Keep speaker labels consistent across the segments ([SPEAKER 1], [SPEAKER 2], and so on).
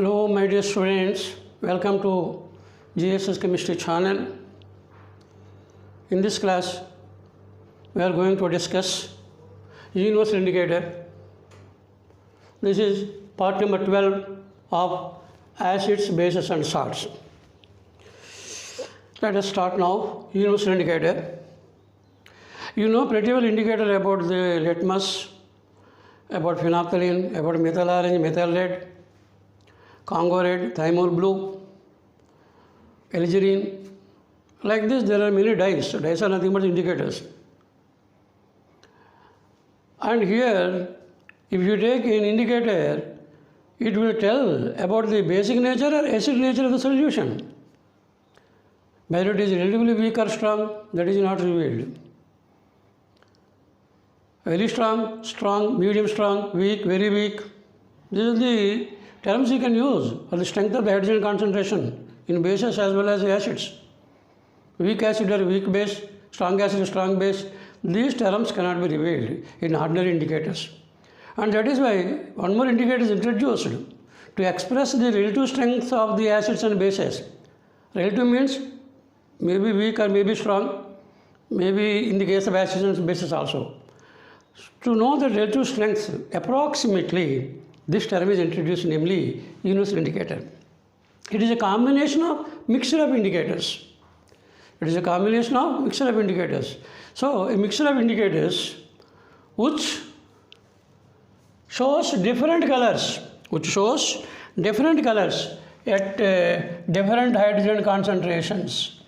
[SPEAKER 1] Hello my dear students, welcome to GSS Chemistry channel. In this class, we are going to discuss universal indicator. This is part number 12 of acids, bases and salts. Let us start now. Universal indicator. You know pretty well indicator about the litmus, about phenolphthalein, about methyl orange, methyl red, Congo red, thymol blue, Algerine. Like this, there are many dyes. Dyes are nothing but indicators. And here, if you take an indicator, it will tell about the basic nature or acid nature of the solution. Whether it is relatively weak or strong, that is not revealed. Very strong, strong, medium strong, weak, very weak. These are the terms you can use for the strength of the hydrogen concentration in bases as well as acids. Weak acid or weak base, strong acid or strong base. These terms cannot be revealed in ordinary indicators. And that is why one more indicator is introduced to express the relative strength of the acids and bases. Relative means maybe weak or maybe strong, maybe in the case of acids and bases also. To know the relative strength approximately, this term is introduced, namely universal indicator. It is a combination of mixture of indicators. It is a combination of mixture of indicators. So a mixture of indicators which shows different colors, at different hydrogen concentrations.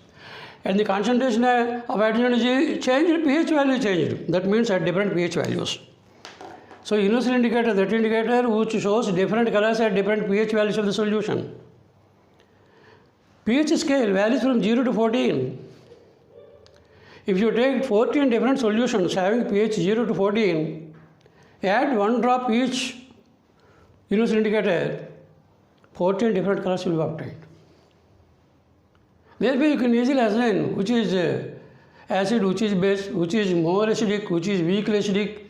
[SPEAKER 1] And the concentration of hydrogen is changed, pH value changed. That means at different pH values. So universal indicator, that indicator which shows different colors at different pH values of the solution. pH scale varies from 0 to 14. If you take 14 different solutions having pH 0 to 14, add 1 drop each universal indicator, 14 different colors will be obtained. Therefore, you can easily assign which is acid, which is base, which is more acidic, which is weakly acidic.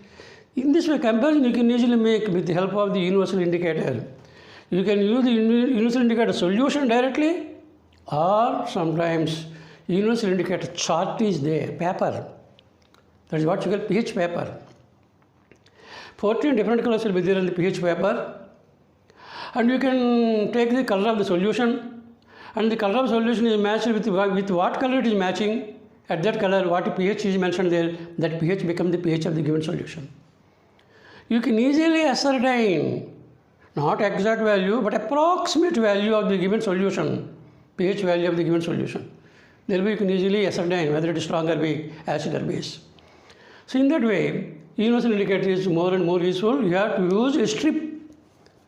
[SPEAKER 1] In this way, comparison you can easily make with the help of the universal indicator. You can use the universal indicator solution directly, or sometimes universal indicator chart is there, paper. That is what you call pH paper. 14 different colors will be there in the pH paper. And you can take the color of the solution, and the color of solution is matched with what color it is matching. At that color, what pH is mentioned there, that pH becomes the pH of the given solution. You can easily ascertain not exact value but approximate value of the given solution, pH value of the given solution. Therefore, you can easily ascertain whether it is strong or weak, acid or base. So in that way, universal indicator is more and more useful. You have to use a strip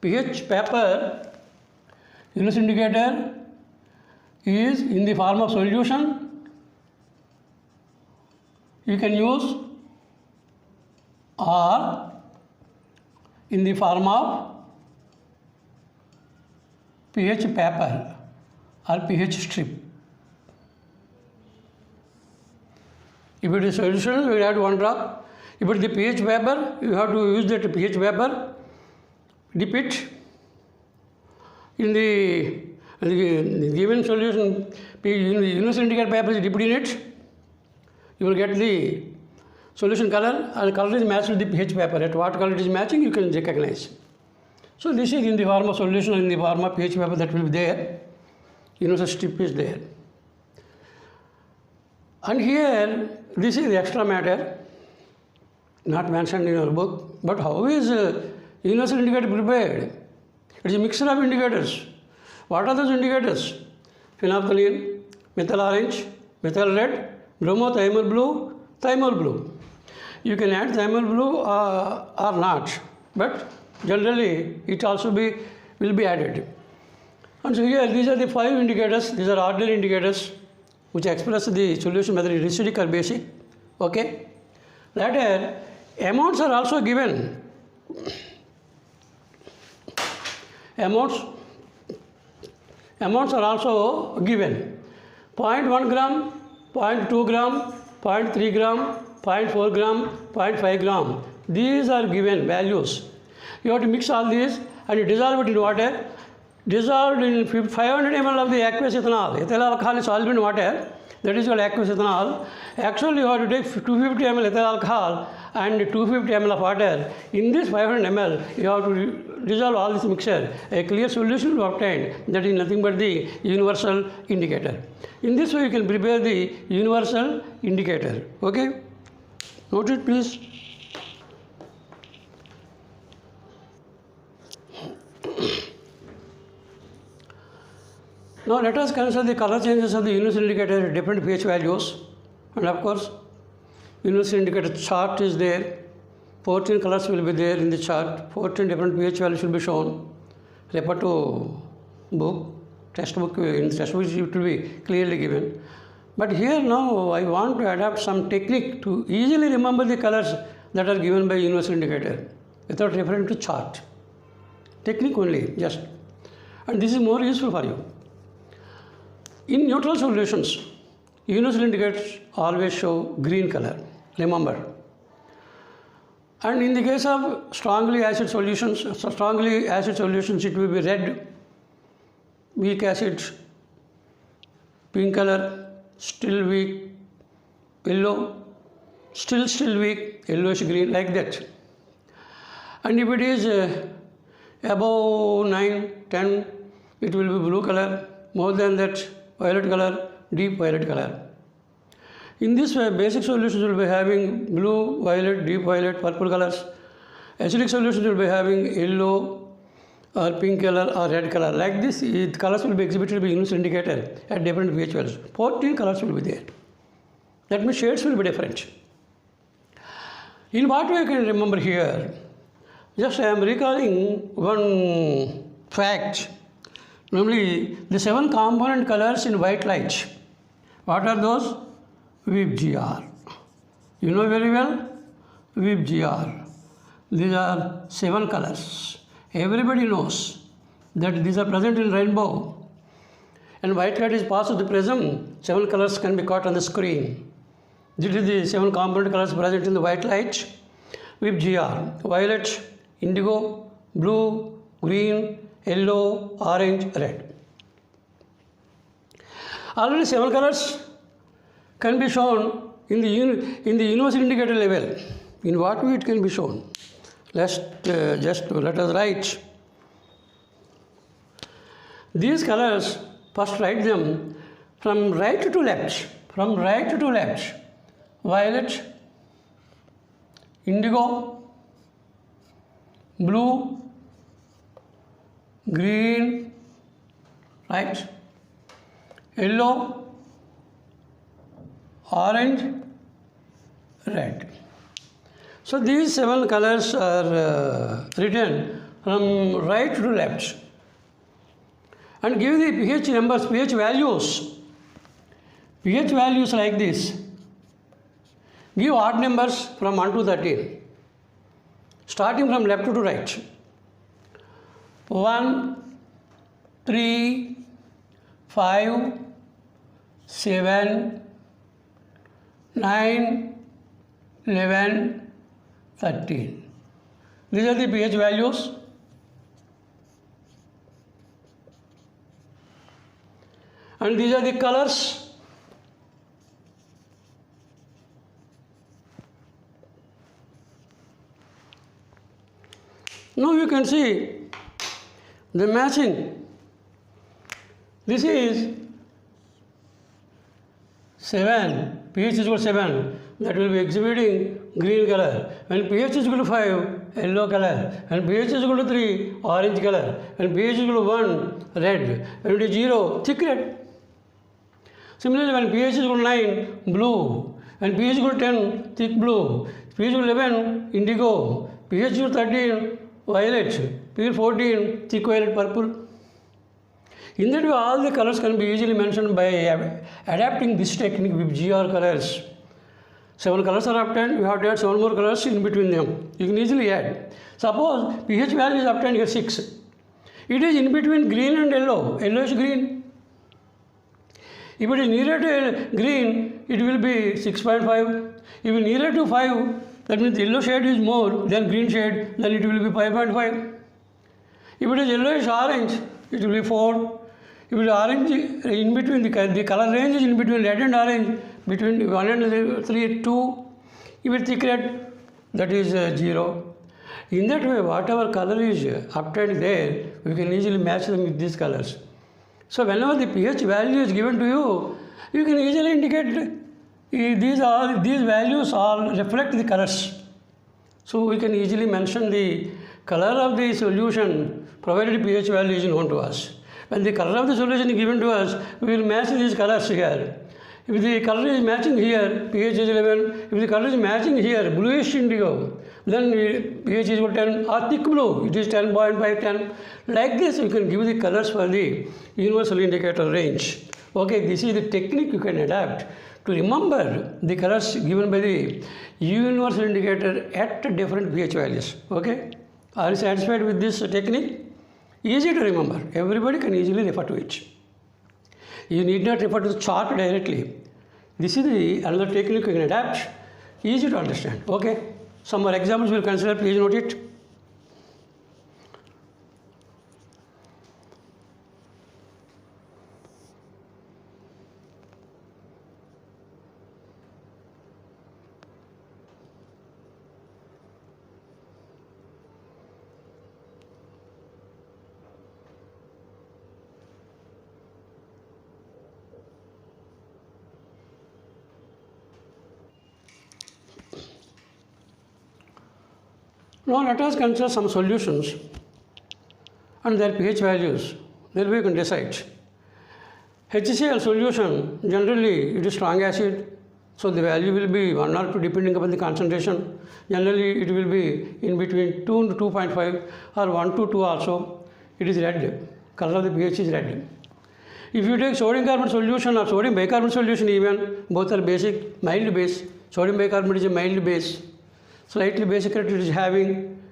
[SPEAKER 1] pH paper. Universal indicator is in the form of solution. You can use, or in the form of pH paper or pH strip. If it is solution, we have to 1 drop. If it is the pH paper, you have to use that pH paper, dip it in the given solution. Universal indicator paper is dipped in it. You will get the solution color, and color is matched with the pH paper. At what color it is matching, you can recognize. So this is in the form of solution, in the form of pH paper that will be there. Universal strip is there. And here, this is the extra matter, not mentioned in our book. But how is universal indicator prepared? It is a mixture of indicators. What are those indicators? Phenolphthalein, methyl orange, methyl red, bromothymol blue, thymol blue. You can add thymol blue or not, but generally it also will be added. And so here these are the 5 indicators. These are ordinary indicators which express the solution whether it is acidic or basic. Okay. Later, amounts are also given. Amounts are also given. 0.1 gram, 0.2 gram, 0.3 gram, 0.4 gram, 0.5 gram. These are given values. You have to mix all these and you dissolve it in water dissolved in 500 ml of the aqueous ethanol. Ethyl alcohol is soluble in water, that is called aqueous ethanol. Actually, you have to take 250 ml ethyl alcohol and 250 ml of water. In this 500 ml, you have to dissolve all this mixture. A clear solution will be obtained, that is nothing but the universal indicator. In this way, you can prepare the universal indicator. Okay? Note it, please. Now let us consider the color changes of the universal indicator at different pH values. And of course, universal indicator chart is there. 14 colors will be there in the chart. 14 different pH values will be shown. Refer to book, textbook. In the textbook it will be clearly given. But here now I want to adapt some technique to easily remember the colors that are given by universal indicator without referring to chart. Technique only, just. And this is more useful for you. In neutral solutions, universal indicators always show green color, remember. And in the case of strongly acid solutions, it will be red, weak acid, pink color, still weak, yellow, still weak, yellowish green, like that. And if it is above 9, 10, it will be blue color, more than that, violet color, deep violet color. In this way, basic solutions will be having blue, violet, deep violet, purple colors. Acidic solutions will be having yellow or pink color or red color. Like this, the colors will be exhibited by universal indicator at different pH values. 14 colors will be there. That means shades will be different. In what way I can remember here? Just I am recalling one fact. Namely, the 7 component colors in white light. What are those? VIBGR. You know very well? VIBGR. These are 7 colors. Everybody knows that these are present in rainbow. And white light is passed through the prism. 7 colors can be caught on the screen. This is the 7 component colors present in the white light. VIBGR. Violet, indigo, blue, green, yellow, orange, red. Already 7 colors can be shown in the universal indicator level. In what way it can be shown? Let us write. These colors, first write them from right to left. From right to left. Violet, indigo, blue, green, right, yellow, orange, red. So these 7 colors are written from right to left. And give the pH numbers, pH values. pH values like this. Give odd numbers from 1 to 13. Starting from left to right. 1, 3, 5, 7, 9, 11, 13. These are the pH values. And these are the colors. Now you can see the matching. This is 7, pH is equal to 7, that will be exhibiting green color. When pH is equal to 5, yellow color. And pH is equal to 3, orange color. And pH is equal to 1, red. When it is 0, thick red. Similarly, when pH is equal to 9, blue. And pH is equal to 10, thick blue. pH is equal to 11, indigo. pH is equal to 13, violet. pH 14, thick violet, purple. In that way, all the colors can be easily mentioned by adapting this technique with GR colors. 7 colors are obtained, you have to add 7 more colors in between them. You can easily add. Suppose pH value is obtained here 6. It is in between green and yellow, yellowish green. If it is nearer to green, it will be 6.5. If it is nearer to 5, that means yellow shade is more than green shade, then it will be 5.5. If it is yellowish orange, it will be 4. If it is orange, in between the color range is in between red and orange, between 1 and 3, 2. If it is thick red, that is 0. In that way, whatever color is obtained there, we can easily match them with these colors. So whenever the pH value is given to you, you can easily indicate these values all reflect the colors. So we can easily mention the color of the solution provided pH value is known to us. When the color of the solution is given to us, we will match these colors here. If the color is matching here, pH is 11. If the color is matching here, bluish indigo, then pH is equal to 10, or thick blue, it is 10.5, 10. Like this, you can give the colors for the universal indicator range. Okay, this is the technique you can adapt to remember the colors given by the universal indicator at different pH values. Okay, are you satisfied with this technique? Easy to remember. Everybody can easily refer to it. You need not refer to the chart directly. This is the another technique you can adapt. Easy to understand. Okay. Some more examples we will consider. Please note it. Now let us consider some solutions and their pH values. Then we can decide. HCl solution, generally it is strong acid, so the value will be 1 or 2 depending upon the concentration. Generally it will be in between 2 to 2.5 or 1 to 2 also. It is red. Color of the pH is red. If you take sodium carbonate solution or sodium bicarbonate solution even, both are basic, mild base. Sodium bicarbonate is a mild base. Slightly basic character it is having.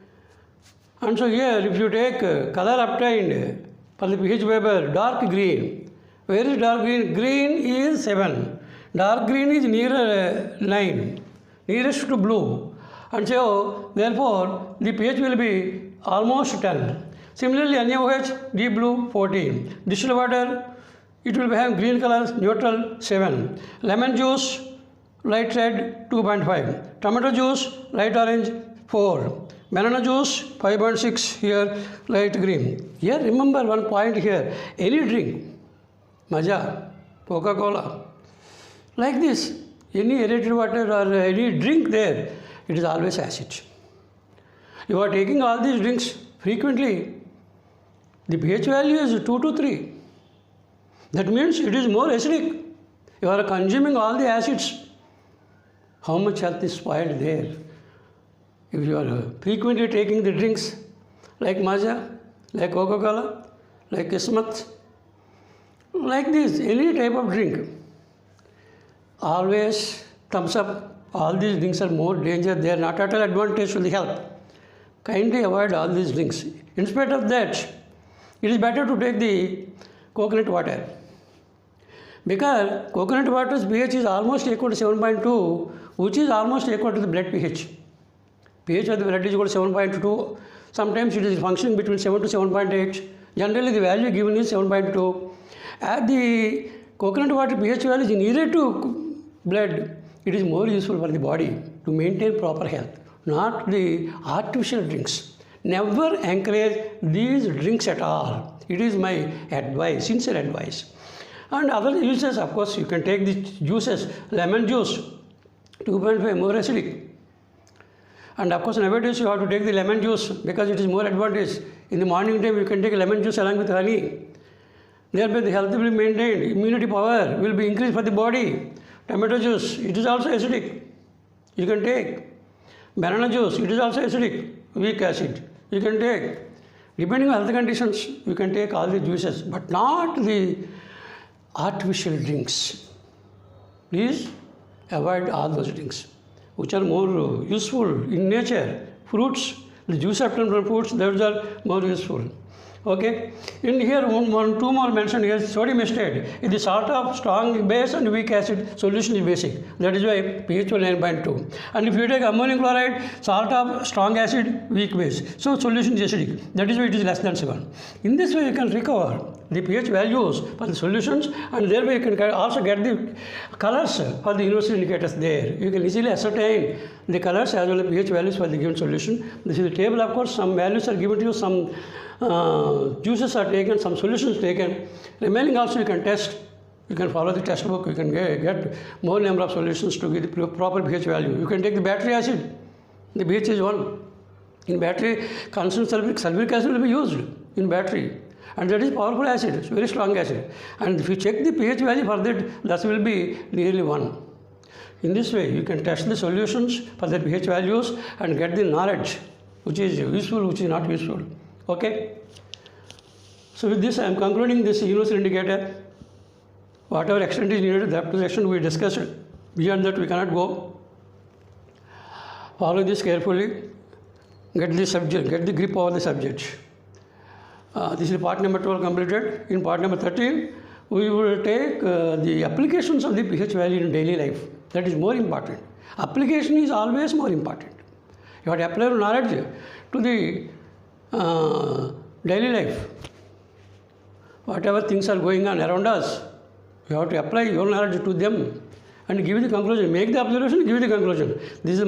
[SPEAKER 1] And so here if you take color obtained for the pH Weber, dark green. Where is dark green? Green is 7. Dark green is nearer 9, nearest to blue. And so therefore the pH will be almost 10. Similarly NaOH, deep blue 14. Distilled water, it will have green color, neutral 7. Lemon juice, light red 2.5. Tomato juice, light orange 4. Banana juice 5.6 here, light green. Here remember one point here, any drink, Maja, Coca-Cola, like this, any aerated water or any drink there, it is always acid. You are taking all these drinks frequently, the pH value is 2 to 3. That means it is more acidic. You are consuming all the acids. How much health is spoiled there? If you are frequently taking the drinks like Maja, like Coca-Cola, like Kismet, like this, any type of drink, always thumbs up. All these drinks are more dangerous. They are not at all advantage to the health. Kindly avoid all these drinks. In spite of that, it is better to take the coconut water. Because coconut water's pH is almost equal to 7.2, which is almost equal to the blood pH. pH of the blood is equal to 7.2. Sometimes it is functioning between 7 to 7.8. Generally the value given is 7.2. As the coconut water pH value is nearer to blood, it is more useful for the body to maintain proper health, not the artificial drinks. Never encourage these drinks at all. It is my advice, sincere advice. And other uses, of course, you can take the juices, lemon juice, 2.5 more acidic. And of course, nowadays you have to take the lemon juice because it is more advantage. In the morning time, you can take lemon juice along with honey. Thereby the health will be maintained, immunity power will be increased for the body. Tomato juice, it is also acidic. You can take. Banana juice, it is also acidic, weak acid. You can take. Depending on health conditions, you can take all the juices, but not the artificial drinks. Please avoid all those drinks which are more useful in nature. Fruits, the juice obtained from fruits, those are more useful. Okay, in here two more mentioned here, sodium acetate is the salt of strong base and weak acid solution is basic. That is why pH value 9.2. And if you take ammonium chloride, salt of strong acid, weak base, so solution is acidic. That is why it is less than 7. In this way you can recover the pH values for the solutions, and thereby you can also get the colors for the universal indicators there. You can easily ascertain the colors as well as pH values for the given solution. This is the table. Of course, some values are given to you, some juices are taken, some solutions taken. Remaining also you can test. You can follow the textbook. You can get more number of solutions to get the proper pH value. You can take the battery acid. The pH is 1. In battery, constant sulfuric acid will be used in battery. And that is powerful acid, it's very strong acid. And if you check the pH value for that will be nearly 1. In this way, you can test the solutions for the pH values and get the knowledge which is useful, which is not useful. Okay? So with this, I am concluding this universal indicator. Whatever extent is needed, that to the extent we discussed. Beyond that, we cannot go. Follow this carefully. Get the subject, get the grip over the subject. This is part number 12 completed. In part number 13, we will take the applications of the pH value in daily life. That is more important. Application is always more important. You have to apply your knowledge to the daily life. Whatever things are going on around us, you have to apply your knowledge to them and give the conclusion. Make the observation, give the conclusion. This is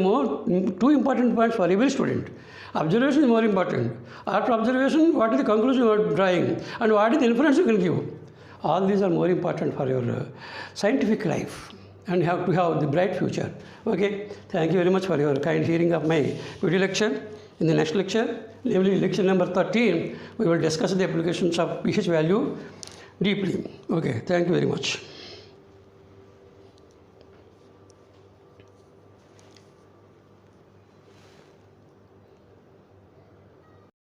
[SPEAKER 1] two important points for every student. Observation is more important. After observation, what is the conclusion you are drawing and what is the inference you can give? All these are more important for your scientific life, and you have to have the bright future. Okay, thank you very much for your kind hearing of my video lecture. In the next lecture, namely lecture number 13, we will discuss the applications of pH value deeply. Okay, thank you very much.